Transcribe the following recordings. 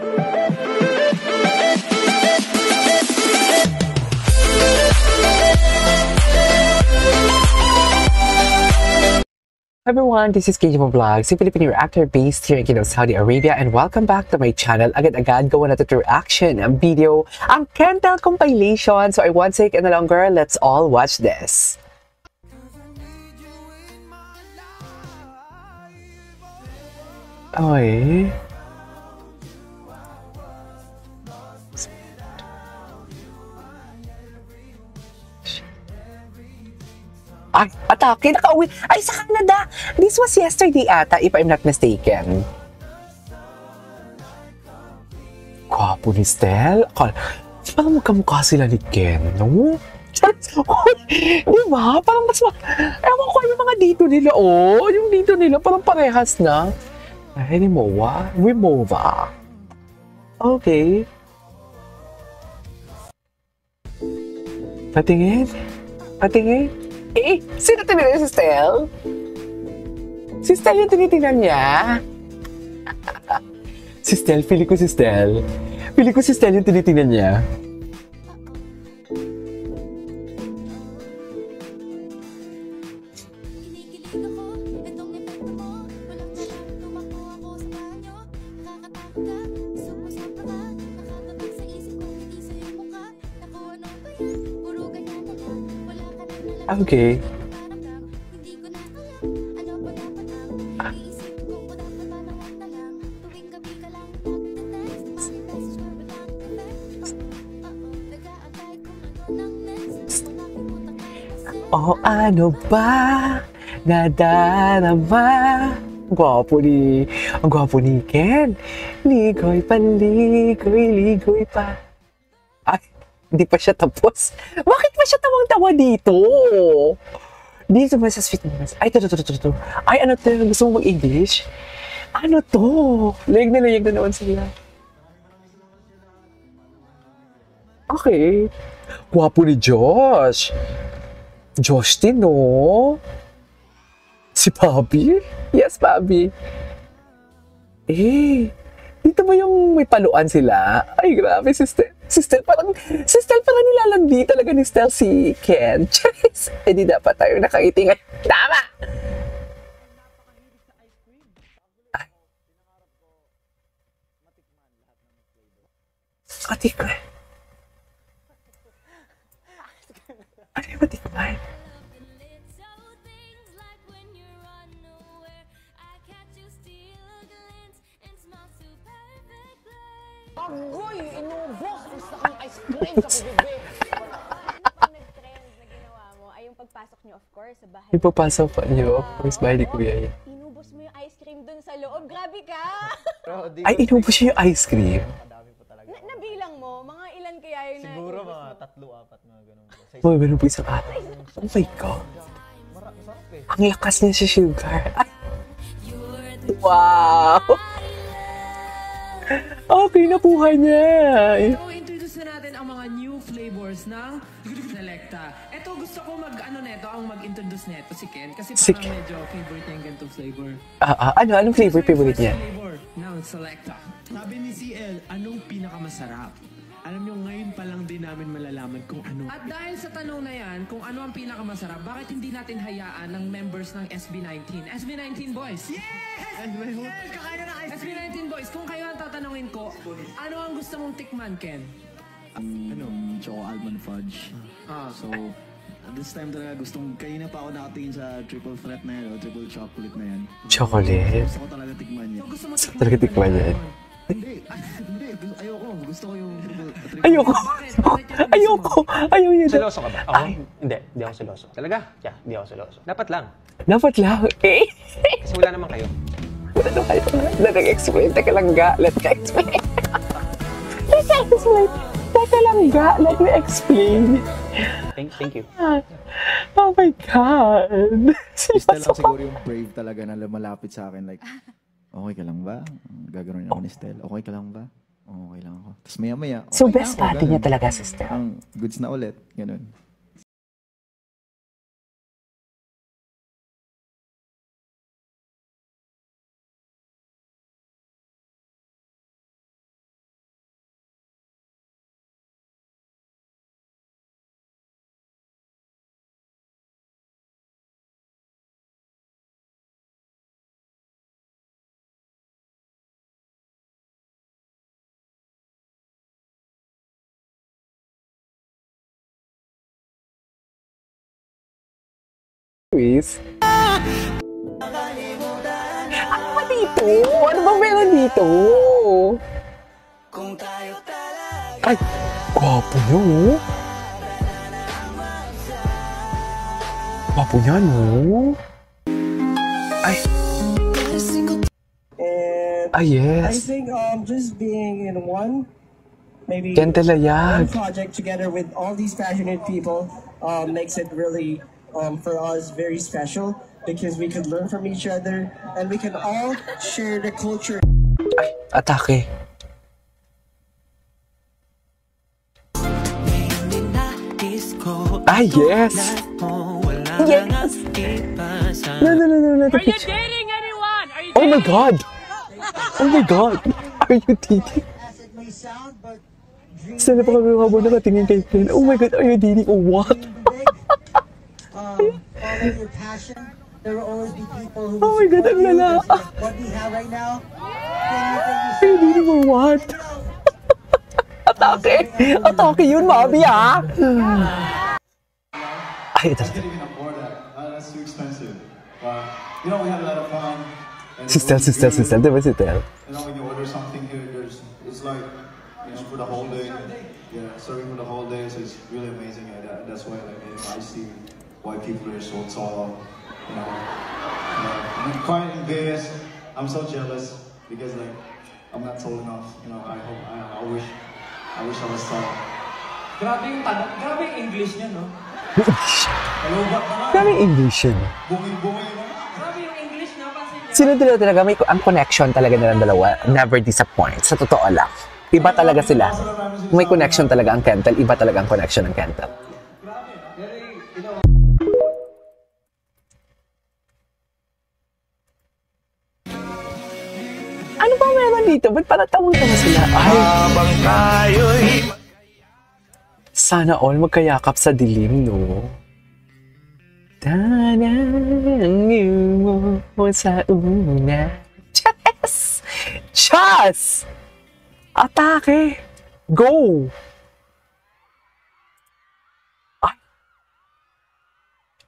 Everyone, this is KJ Vlogs, a Filipino reactor based here in Kingdom, Saudi Arabia, and welcome back to my channel. Agad-agad gawa natin ito reaction ang video, ang Kentel compilation. So I won't take any longer, let's all watch this. Oy. Ay, atake, nakauwi. Ay, sa Canada. This was yesterday ata, if I'm not mistaken. Gwapo ni Stel. Parang magkamukha sila ni Ken, no? Diba? Parang mas ewan ko yung mga dito nila, oh. Yung dito nila, parang parehas na. Ay, Remova. Okay. Patingin. Eh, sino tinitingnan si Stel? Si Stel yung tinitingnan niya? Si Stel, pili ko si Stel. Pili ko si Stel yung tinitingnan niya. Okay. Oh, ano ba nadarama? Ang gwapo ni Ken. Ligoy pa. Ay, hindi pa siya tapos. Bakit pa siya tawang-tawa dito? Dito ba sa sweet moments? Ay, ito. Ay, ano to? Gusto mo mag-English? Ano to? Layag na naman sila. Okay. Gwapo ni Josh. Josh din, no? Si Bobby? Yes, Bobby. Eh, dito ba yung may paluan sila? Ay, grabe, si Stel parang nilalandi talaga ni Stel si Ken. Charis! Eh, di dapat tayo nakangiti ngayon. Tama! Ay. Matikman. Ano yung matikman? Agoy! Inubos! Gusto kang ice cream sa bibig! Yung nag-trend na ginawa mo ay yung pagpasok niyo, of course, sa bahay. Yung pagpasok niyo, of course, bahay ni Kuya yan. Inubos mo yung ice cream dun sa loob. Grabe ka! Ay, inubos siya yung ice cream? Nabilang mo, mga ilan kaya yun na... Siguro mga 3-4 mga ganun. Boy, meron po isang ata. Oh my God. Ang lakas niya si Sugar. Ay. Wow! Okay, nakuha niya. So, introduce na natin ang mga new flavors ng Selecta. Ito, gusto ko mag-introduce neto si Ken. Kasi parang medyo favorite niya yung ganitong flavor. Anong flavor favorite niya? Flavor ng Selecta. Sabi ni CL, anong pinakamasarap? Alam nyo, ngayon pa lang din namin malalaman kung ano. At dahil sa tanong na yan, kung ano ang pinakamasarap, bakit hindi natin hayaan ng members ng SB19? SB19 boys! Yes! SB19 boys, kung kayo ang tatanungin ko, ano ang gusto mong tikman, Ken? Choco almond fudge. So, this time talaga kanina pa ako nakatingin sa triple threat na yan, o triple chocolate na yan. Chocolate? Gusto ko talaga tikman yan. Gusto mo Talaga tikman yan? Hindi, ayoko. Gusto ko yung triple. Ayaw yun. Seloso ka ba? Ako? Hindi ako seloso. Talaga? Yeah, hindi ako seloso. Dapat lang. Eh? Kasi wala naman kayo. Wala naman kayo. Nag-explain. Teka lang ga. Let me explain. Let me explain. Thank you. Oh my God. Stella lang siguro yung brave talaga na lumalapit sa akin. Like, okay ka lang ba? Gagano'n ako ni Stella. Okay ka lang ba? Okay lang ako. Tapos maya-maya. So best buddy niya talaga, sister. Ang goods na ulit. Ganun. Anyways. Ano ba dito? Ano ba meron dito? Ay, gwapo niya, oh. Gwapo niya, no? Ay. Ah, I yes. think just being in maybe Ken Telayag. one project together with all these passionate people makes it really for us very special because we could learn from each other and we can all share the culture. Ay, atake. Ah, yes. Yes. No. Are you dating anyone? Oh my God. Oh my God. Are you dating? Sana pa kami habang nakatingin kay Ken. Oh my God, are you dating or what? Follow your passion. There will always be people who Oh my God, ang lala. what we have right now. Are you dating or what? Atake. Atake yun, Mami, ah. Ay, ito. I can't even afford that. That's too expensive. But you know, we had a lot of fun. And Sister. Diba si Tel? You know, when you order something here, it's like, you know, for the whole day. Yeah, serving for the whole day, so it's really amazing. And that's why, like, I see why people are so tall. You know, I'm quite envious. I'm so jealous because, like, I'm not tall enough. You know, I wish I was tall. Grabe yung tanong. Grabe yung English niya, no? Grabe yung English yun. Bungin-bungin, no? Grabe yung English niya kasi... Sila talaga, ang connection talaga nilang dalawa, never disappoint. Sa totoo lang. Iba talaga sila. May connection talaga ang Kentel, iba talaga ang connection ng Kentel. Ano ba meron dito? Ba't parang tawang-tawa sila? Ay! Sana all magkayakap sa dilim, no? Tanang mo sa una. Chas! Chas! Atake! Go!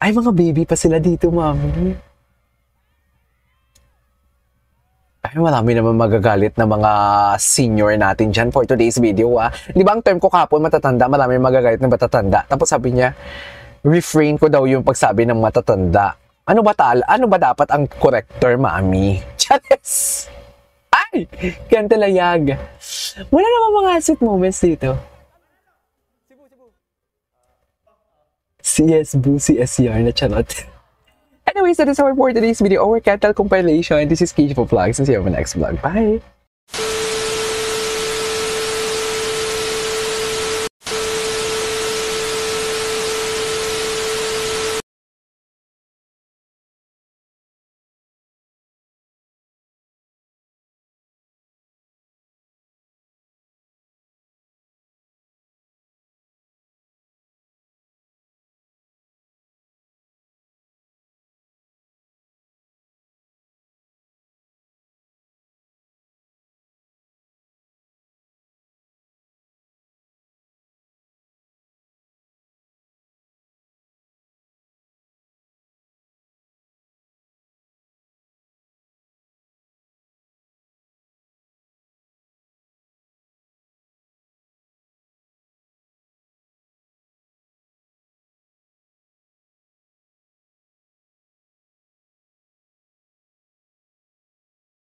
Ay, mga baby pa sila dito, mami. Ay, marami naman magagalit na mga senior natin dyan for today's video, ah. Di ba ang term ko kapon, matatanda, marami magagalit na matatanda. Tapos sabi niya, refrain ko daw yung pagsabi ng matatanda. Ano ba dapat ang correct term, mami? Charis! Ay! Ken Telayag. Wala naman mga sweet moments dito. CS Boo, CSR na charot. Anyways, that is our for today's video, our Kentel compilation. This is KG for Vlogs, and see you on my next vlog. Bye!